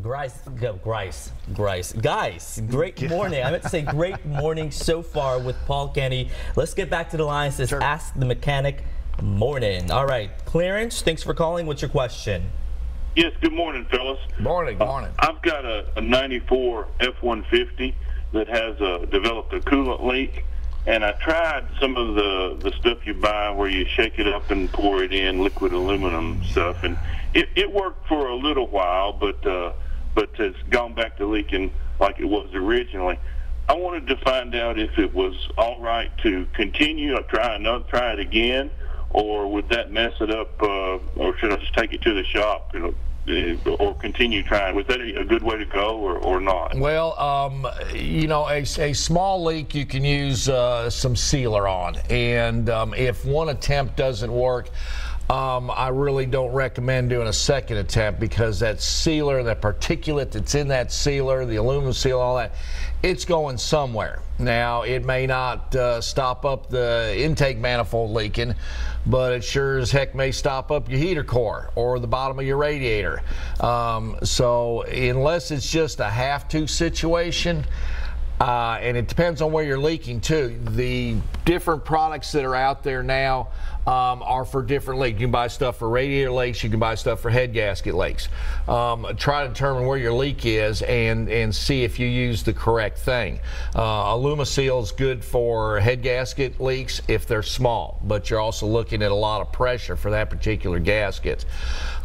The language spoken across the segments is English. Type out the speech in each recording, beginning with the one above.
Grice. Guys, great morning. I meant to say great morning so far with Paul Kenny. Let's get back to the line. It says, sure. Ask the mechanic. Morning. All right, Clarence, thanks for calling. What's your question? Yes, good morning, fellas. Morning. I've got a 94 F-150 that has developed a coolant leak, and I tried some of the stuff you buy where you shake it up and pour it in, liquid aluminum stuff, and it worked for a little while, but it's gone back to leaking like it was originally. I wanted to find out if it was all right to continue, try it again, or would that mess it up, or should I just take it to the shop, or continue trying? Was that a good way to go, or not? Well, a small leak you can use some sealer on, and if one attempt doesn't work, I really don't recommend doing a second attempt, because that sealer, that particulate that's in that sealer, the aluminum seal, all that, it's going somewhere. Now, it may not stop up the intake manifold leaking, but it sure as heck may stop up your heater core or the bottom of your radiator. So unless it's just a have-to situation, and it depends on where you're leaking too. The different products that are out there now are for different leaks. You can buy stuff for radiator leaks. You can buy stuff for head gasket leaks. Try to determine where your leak is and see if you use the correct thing. AlumaSeal is good for head gasket leaks if they're small, but you're also looking at a lot of pressure for that particular gasket.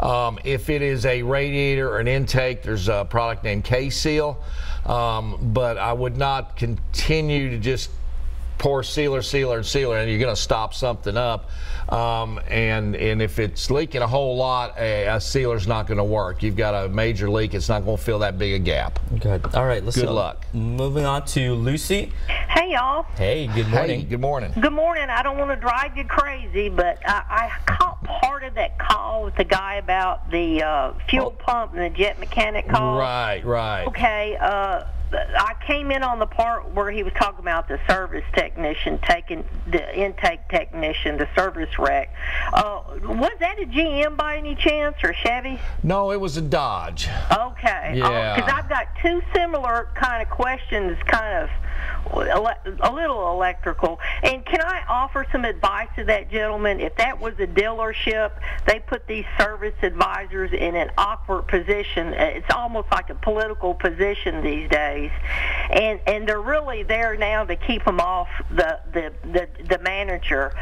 If it is a radiator or an intake, there's a product named K-Seal, but I would not continue to just pour sealer, and you're going to stop something up. And if it's leaking a whole lot, a sealer's not going to work. You've got a major leak, it's not going to fill that big a gap. Good. All right, good luck. Moving on to Lucy. Hey, y'all. Hey, good morning. Hey, good morning. Good morning. I don't want to drive you crazy, but I caught part of that call with the guy about the fuel pump and the jet mechanic call. Right. Okay, I came in on the part where he was talking about the service technician taking the intake technician, the service wreck. Was that a GM by any chance, or Chevy? No, it was a Dodge. Okay. Yeah. Because I've got two similar kind of questions, kind of a little electrical. And can I offer some advice to that gentleman? If that was a dealership, they put these service advisors in an awkward position. It's almost like a political position these days, and they're really there now to keep them off the manager.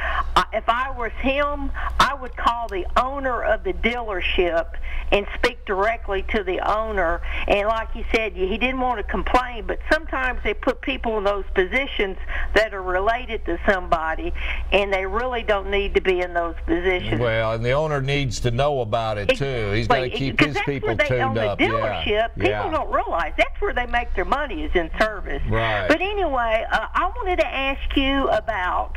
If I was him, I would call the owner of the dealership and speak directly to the owner. And like he said, he didn't want to complain, but sometimes they put people in those positions that are related to somebody, and they really don't need to be in those positions. Well, and the owner needs to know about it too. He's got to keep his people tuned up. Dealership, people don't realize that's where they make their money, is in service. Right. But anyway, I wanted to ask you about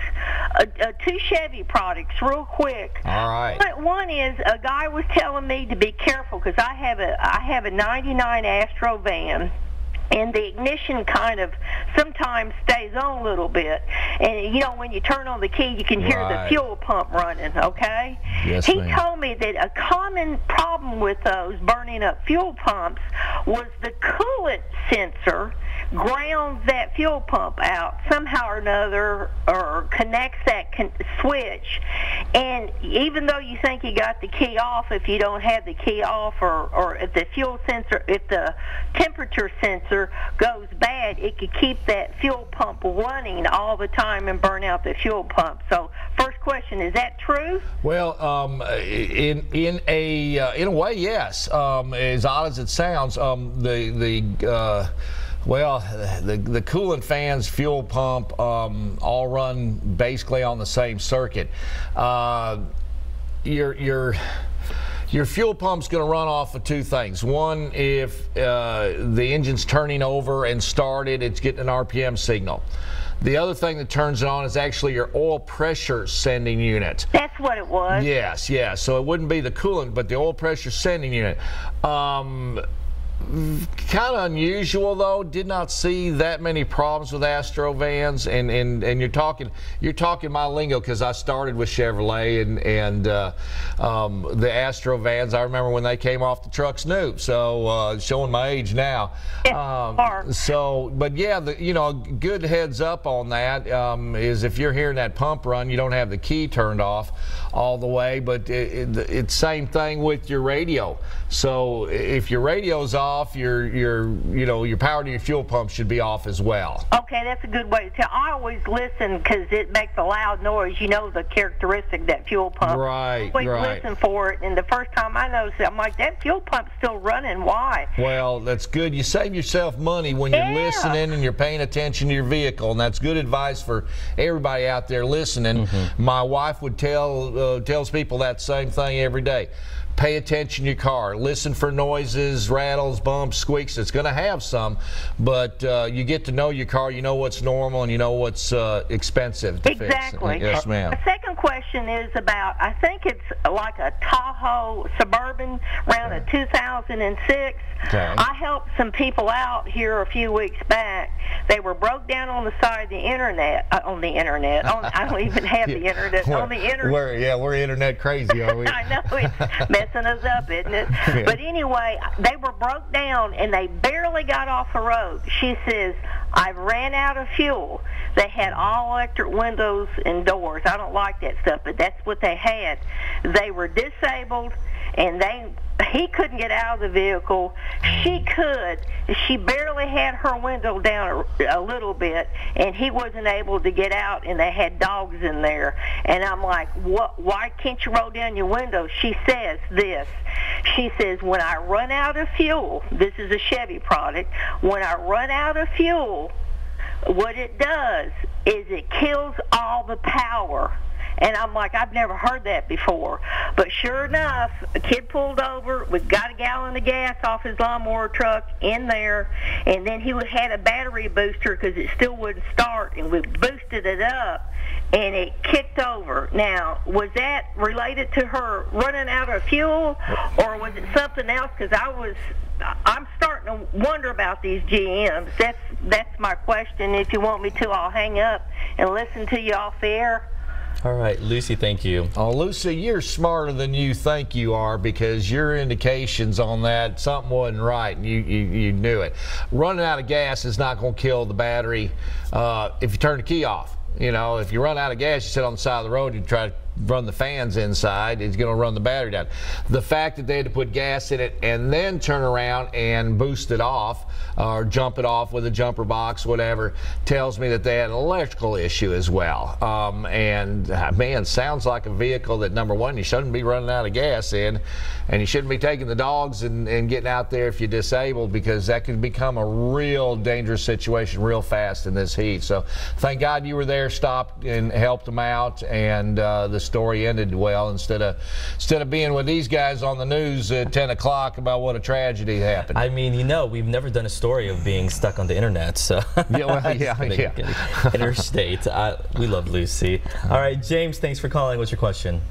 two Chevy products real quick. All right. One is, a guy was telling me to be careful because I have a 99 Astro van, and the ignition kind of sometimes stays on a little bit. And, when you turn on the key, you can hear the fuel pump running, okay? Yes, he ma'am. told me that a common problem with those burning up fuel pumps was the coolant sensor grounds that fuel pump out somehow or another, or connects that switch. And even though you think you got the key off, if you don't have the key off, or if the fuel sensor, if the temperature sensor goes bad, it could keep that fuel pump running all the time and burn out the fuel pump. So first question, is that true? Well, in a way, yes. As odd as it sounds, the coolant fans, fuel pump, all run basically on the same circuit. Your fuel pump's going to run off of two things. One, if the engine's turning over and started, it's getting an RPM signal. The other thing that turns it on is actually your oil pressure sending unit. That's what it was. Yes. So it wouldn't be the coolant, but the oil pressure sending unit. Kind of unusual though. Did not see that many problems with Astro vans, and you're talking my lingo because I started with Chevrolet and the Astro vans. I remember when they came off the trucks new. So showing my age now. But yeah, good heads up on that is if you're hearing that pump run, you don't have the key turned off all the way. But it's same thing with your radio. So if your radio's off, your power to your fuel pump should be off as well. Okay, that's a good way to tell. I always listen because it makes a loud noise. You know the characteristic of that fuel pump. Right, I always listen for it, and the first time I noticed it, I'm like, that fuel pump's still running. Why? Well, that's good. You save yourself money when you're listening and you're paying attention to your vehicle, and that's good advice for everybody out there listening. My wife would tells people that same thing every day. Pay attention to your car. Listen for noises, rattles, bumps, squeaks. It's going to have some, but you get to know your car. You know what's normal and you know what's expensive to fix. Yes, ma'am. The second question is about, I think it's like a Tahoe Suburban around a 2006. Okay. I helped some people out here a few weeks back. They were broke down on the side of the internet. I don't even have the internet. On the internet. We're internet crazy, are we? I know, it's messing us up, isn't it? Yeah. But anyway, they were broke down and they barely got off the road. She says, I ran out of fuel. They had all electric windows and doors. I don't like that stuff, but that's what they had. They were disabled, and he couldn't get out of the vehicle. She could. She barely had her window down a little bit, and he wasn't able to get out, and they had dogs in there. And I'm like, what? Why can't you roll down your window? She says this. She says, when I run out of fuel, this is a Chevy product, when I run out of fuel, what it does is it kills all the power. And I'm like, I've never heard that before. But sure enough, a kid pulled over. We got a gallon of gas off his lawnmower truck in there. And then he had a battery booster because it still wouldn't start. And we boosted it up, and it kicked over. Now, was that related to her running out of fuel, or was it something else? Because I'm starting to wonder about these GMs. That's my question. If you want me to, I'll hang up and listen to you off the air. All right, Lucy, thank you. Oh, Lucy, you're smarter than you think you are, because your indications on that, something wasn't right, and you knew it. Running out of gas is not going to kill the battery if you turn the key off. You know, if you run out of gas, you sit on the side of the road, you try to run the fans inside, it's going to run the battery down. The fact that they had to put gas in it and then turn around and boost it off or jump it off with a jumper box, whatever, tells me that they had an electrical issue as well. And man, sounds like a vehicle that, number one, you shouldn't be running out of gas in, and you shouldn't be taking the dogs and getting out there if you're disabled, because that could become a real dangerous situation real fast in this heat. So thank God you were there, stopped and helped them out, and the story ended well, instead of being with these guys on the news at 10 o'clock about what a tragedy happened. I mean, we've never done a story of being stuck on the internet, so yeah. Interstate. We love Lucy. All right, James, thanks for calling. What's your question?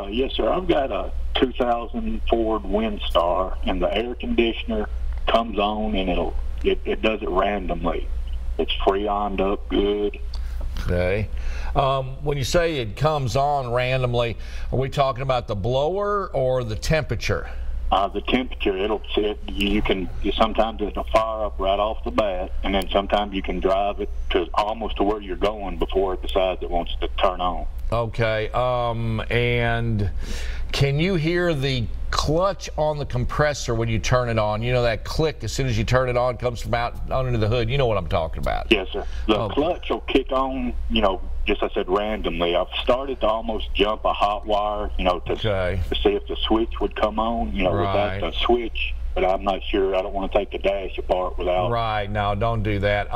Yes, sir. I've got a 2000 Ford Windstar, and the air conditioner comes on, and it does it randomly. It's freoned up good. Okay. When you say it comes on randomly, are we talking about the blower or the temperature? The temperature, sometimes it'll fire up right off the bat, and then sometimes you can drive it to almost to where you're going before it decides it wants to turn on. Okay. And can you hear the clutch on the compressor when you turn it on? You know, that click as soon as you turn it on comes from out under the hood. You know what I'm talking about. Yes, sir. The clutch will kick on, just I said, randomly. I've started to almost jump a hot wire, to see if the switch would come on, without the switch. But I'm not sure. I don't want to take the dash apart without. Right. No, don't do that.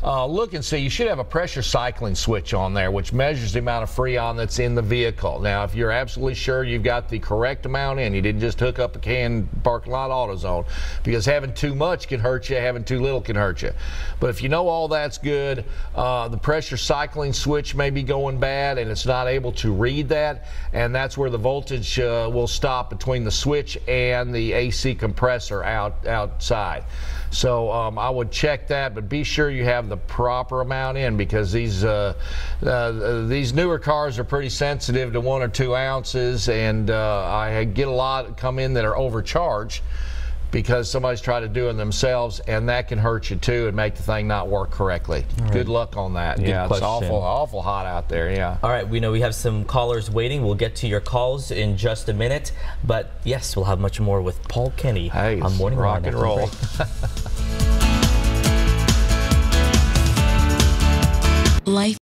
Look and see. You should have a pressure cycling switch on there, which measures the amount of freon that's in the vehicle. Now, if you're absolutely sure you've got the correct amount in, you didn't just hook up a can parking lot AutoZone, because having too much can hurt you, having too little can hurt you. But if you know all that's good, the pressure cycling switch may be going bad, and it's not able to read that, and that's where the voltage will stop between the switch and the AC compressor. compressor outside. So I would check that, but be sure you have the proper amount in, because these newer cars are pretty sensitive to 1 or 2 ounces, and I get a lot come in that are overcharged because somebody's tried to do it themselves, and that can hurt you too and make the thing not work correctly. Right. Good luck on that. Yeah, it's awful hot out there. Yeah. All right, we know we have some callers waiting. We'll get to your calls in just a minute, but yes, we'll have much more with Paul Kenny on Morning Rock and Roll. Life